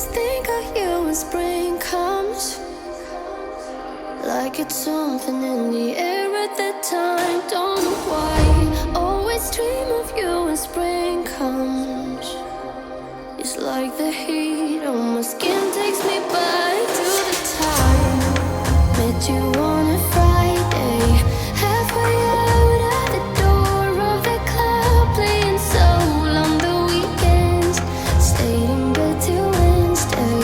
always think of you when spring comes, like it's something in the air at that time. Don't know why, always dream of you when spring comes. It's like the heat on my skin takes me back to the time met you on a Friday, halfway out at the door of the club, playing soul on the weekends, stayed in bed till Wednesday,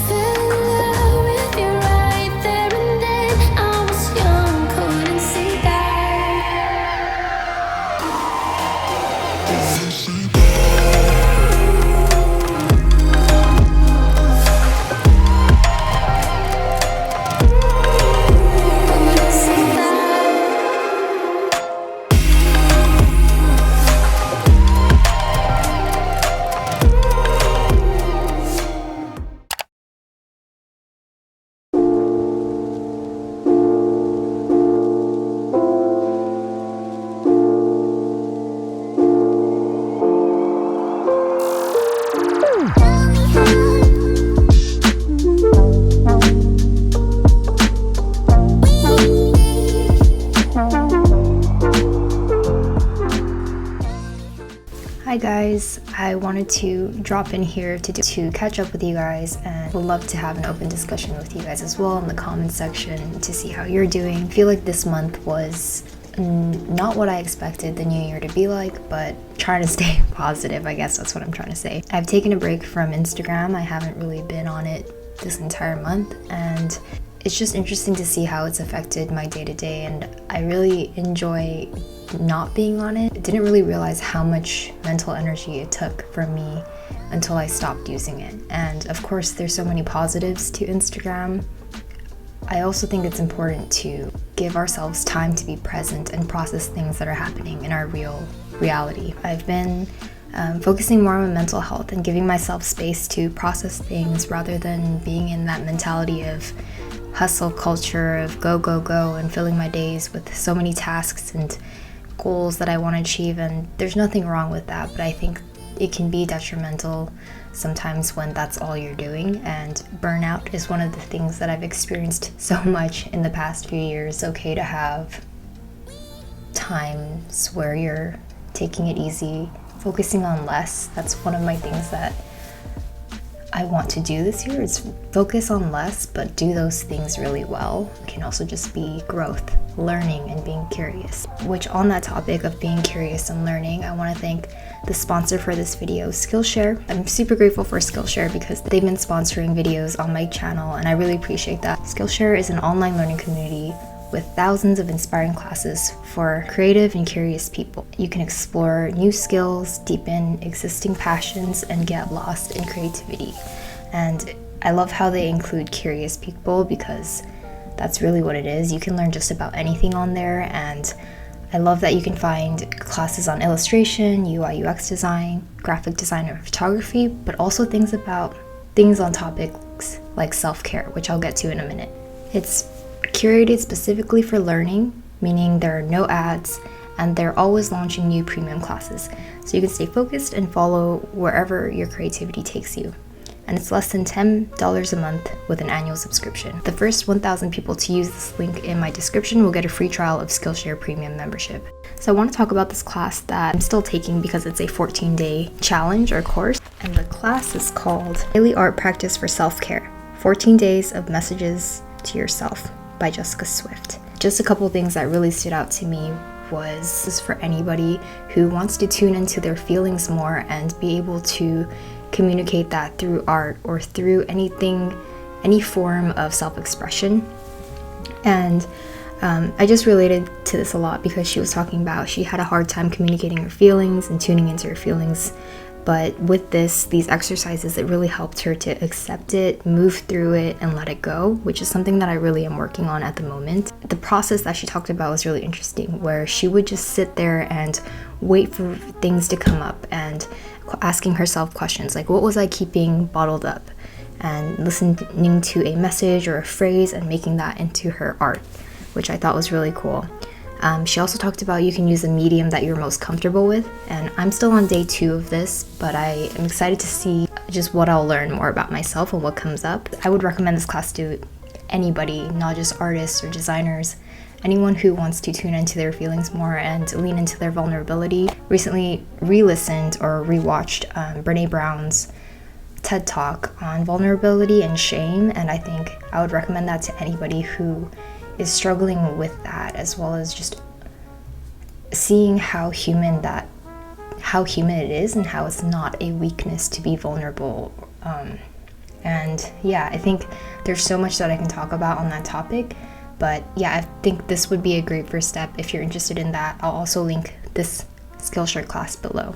fell in love with you right there and then. I was young, couldn't see that. Couldn't see that. Hi guys, I wanted to drop in here to catch up with you guys, and would love to have an open discussion with you guys as well in the comments section to see how you're doing. I feel like this month was not what I expected the new year to be like, but trying to stay positive, I guess that's what I'm trying to say. I've taken a break from Instagram. I haven't really been on it this entire month, and it's just interesting to see how it's affected my day-to-day, and I really enjoy not being on it. I didn't really realize how much mental energy it took from me until I stopped using it. And of course, there's so many positives to Instagram. I also think it's important to give ourselves time to be present and process things that are happening in our real reality. I've been focusing more on my mental health and giving myself space to process things rather than being in that mentality of hustle culture of go, go, go, and filling my days with so many tasks and goals that I want to achieve. And there's nothing wrong with that, but I think it can be detrimental sometimes when that's all you're doing. And burnout is one of the things that I've experienced so much in the past few years. It's okay to have times where you're taking it easy, focusing on less. That's one of my things that I want to do this year, is focus on less, but do those things really well. It can also just be growth, learning, and being curious. Which, on that topic of being curious and learning, I want to thank the sponsor for this video, Skillshare. I'm super grateful for Skillshare because they've been sponsoring videos on my channel, and I really appreciate that. Skillshare is an online learning community with thousands of inspiring classes for creative and curious people. You can explore new skills, deepen existing passions, and get lost in creativity. And I love how they include curious people, because that's really what it is. You can learn just about anything on there, and I love that you can find classes on illustration, UI UX design, graphic design, or photography, but also things on topics like self-care, which I'll get to in a minute. It's curated specifically for learning, meaning there are no ads, and they're always launching new premium classes, so you can stay focused and follow wherever your creativity takes you. And it's less than $10 a month with an annual subscription. The first 1,000 people to use this link in my description will get a free trial of Skillshare Premium membership. So I want to talk about this class that I'm still taking because it's a 14-day challenge or course, and the class is called Daily Art Practice for Self-Care, 14 Days of Messages to Yourself by Jessica Swift. Just a couple things that really stood out to me was this is for anybody who wants to tune into their feelings more and be able to communicate that through art or through any form of self-expression. And I just related to this a lot because she was talking about she had a hard time communicating her feelings and tuning into her feelings. But with these exercises, it really helped her to accept it, move through it, and let it go, which is something that I really am working on at the moment. The process that she talked about was really interesting, where she would just sit there and wait for things to come up and asking herself questions like, what was I keeping bottled up? And listening to a message or a phrase and making that into her art, which I thought was really cool. She also talked about you can use a medium that you're most comfortable with, and I'm still on day 2 of this, but I am excited to see just what I'll learn more about myself and what comes up. I would recommend this class to anybody, not just artists or designers, anyone who wants to tune into their feelings more and lean into their vulnerability. Recently re-listened or rewatched Brene Brown's TED Talk on vulnerability and shame, and I think I would recommend that to anybody who is struggling with that, as well as just seeing how human it is and how it's not a weakness to be vulnerable. And yeah, I think there's so much that I can talk about on that topic, but yeah, I think this would be a great first step if you're interested in that. I'll also link this Skillshare class below.